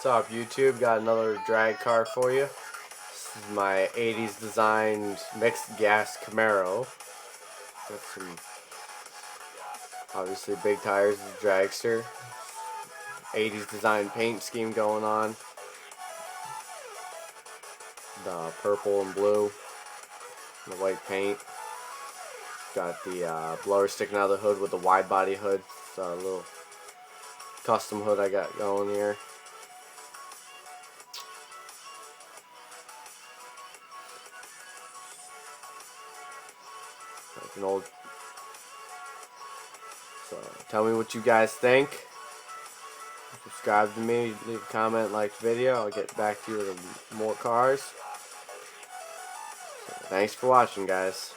What's up, YouTube? Got another drag car for you. This is my 80s designed mixed gas Camaro. Got some obviously big tires, the dragster. 80s design paint scheme going on. The purple and blue, the white paint. Got the blower sticking out of the hood with the wide body hood. It's a little custom hood I got going here. Like an old. So tell me what you guys think. Subscribe to me, leave a comment, like the video. I'll get back to you with more cars. So, thanks for watching, guys.